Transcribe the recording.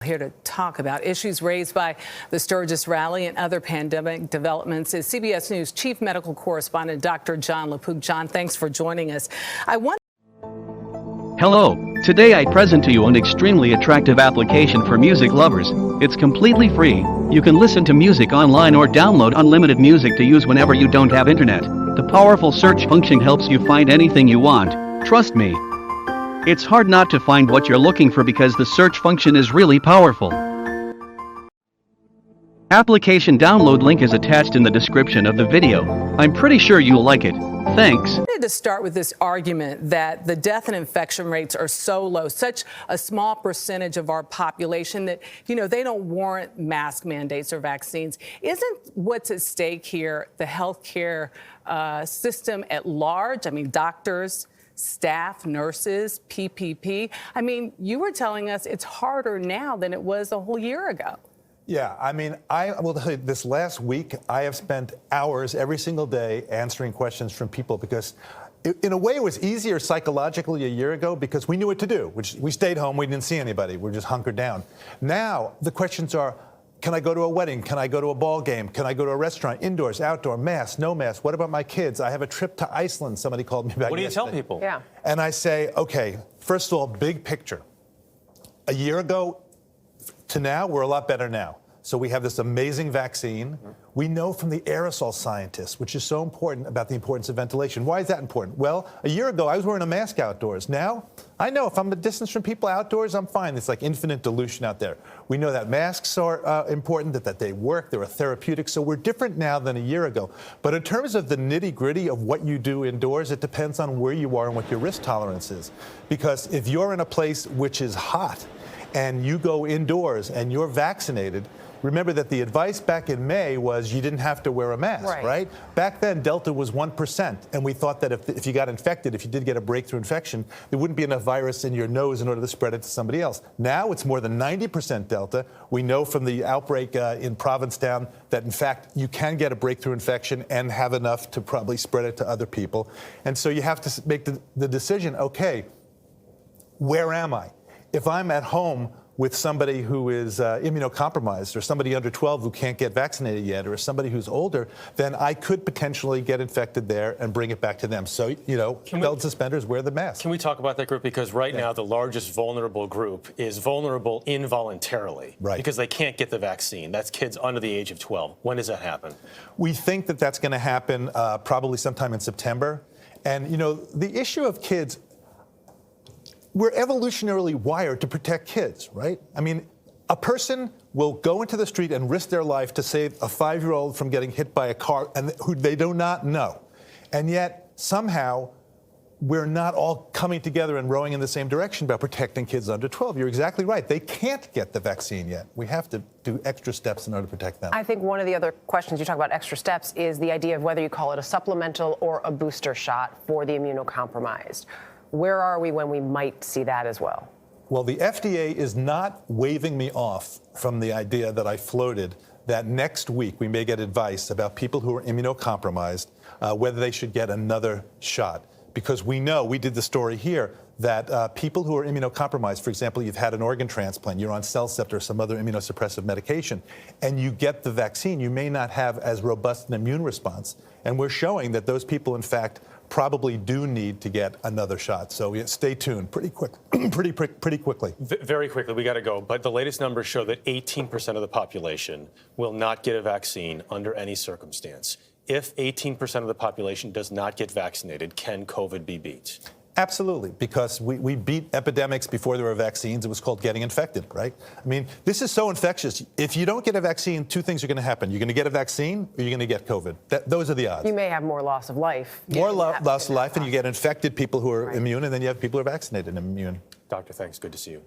here to talk about issues raised by the Sturgis Rally and other pandemic developments is CBS News chief medical correspondent Dr. Jon Lapook. Jon, thanks for joining us. Hello. Today I present to you an extremely attractive application for music lovers. It's completely free. You can listen to music online or download unlimited music to use whenever you don't have internet. The powerful search function helps you find anything you want. Trust me. It's hard not to find what you're looking for because the search function is really powerful. Application download link is attached in the description of the video. I'm pretty sure you'll like it. Thanks. I wanted to start with this argument that the death and infection rates are so low, such a small percentage of our population that, they don't warrant mask mandates or vaccines. Isn't what's at stake here the healthcare system at large? I mean, doctors, staff, nurses, PPP. I mean, you were telling us it's harder now than it was a whole year ago. Yeah, I mean, I will tell you, this last week, I have spent hours every single day answering questions from people because in a way it was easier psychologically a year ago because we knew what to do, which we stayed home, we didn't see anybody, we're just hunkered down. Now, the questions are, can I go to a wedding? Can I go to a ball game? Can I go to a restaurant? Indoors, outdoor, mask, no mask? What about my kids? I have a trip to Iceland. Somebody called me back. What do you yesterday. tell people? Yeah. And I say, okay, first of all, big picture. A year ago to now, we're a lot better now. So we have this amazing vaccine. We know from the aerosol scientists, which is so important, about the importance of ventilation. Why is that important? Well, a year ago, I was wearing a mask outdoors. Now, I know if I'm a distance from people outdoors, I'm fine. It's like infinite dilution out there. We know that masks are important, that they work, they're a therapeutic. So we're different now than a year ago. But in terms of the nitty-gritty of what you do indoors, it depends on where you are and what your risk tolerance is. Because if you're in a place which is hot and you go indoors and you're vaccinated, remember that the advice back in May was you didn't have to wear a mask, right? Back then, Delta was 1%, and we thought that if you got infected, if you did get a breakthrough infection, there wouldn't be enough virus in your nose in order to spread it to somebody else. Now it's more than 90% Delta. We know from the outbreak in Provincetown that, in fact, you can get a breakthrough infection and have enough to probably spread it to other people. And so you have to make the decision, okay, where am I? If I'm at home with somebody who is immunocompromised or somebody under 12 who can't get vaccinated yet or somebody who's older, then I could potentially get infected there and bring it back to them. So, belt and suspenders, wear the mask. Can we talk about that group? Because right now the largest vulnerable group is vulnerable involuntarily because they can't get the vaccine. That's kids under the age of 12. When does that happen? We think that that's going to happen probably sometime in September. And, the issue of kids, we're evolutionarily wired to protect kids, right? I mean, a person will go into the street and risk their life to save a 5-year-old from getting hit by a car and who they do not know. And yet, somehow, we're not all coming together and rowing in the same direction about protecting kids under 12. You're exactly right. They can't get the vaccine yet. We have to do extra steps in order to protect them. I think one of the other questions you talk about extra steps is the idea of whether you call it a supplemental or a booster shot for the immunocompromised. Where are we when we might see that as well? Well, the FDA is not waving me off from the idea that I floated that next week we may get advice about people who are immunocompromised, whether they should get another shot. Because we know, we did the story here, that people who are immunocompromised, for example, you've had an organ transplant, you're on Cellcept or some other immunosuppressive medication, and you get the vaccine, you may not have as robust an immune response. And we're showing that those people, in fact, probably do need to get another shot. So stay tuned pretty quickly. Very quickly, we got to go. But the latest numbers show that 18% of the population will not get a vaccine under any circumstance. If 18% of the population does not get vaccinated, can COVID be beat? Absolutely, because we beat epidemics before there were vaccines. It was called getting infected, right? I mean, this is so infectious. If you don't get a vaccine, two things are going to happen. You're going to get a vaccine or you're going to get COVID. Those are the odds. You may have more loss of life. More loss of life, and you get infected people who are immune, and then you have people who are vaccinated and immune. Doctor, thanks. Good to see you.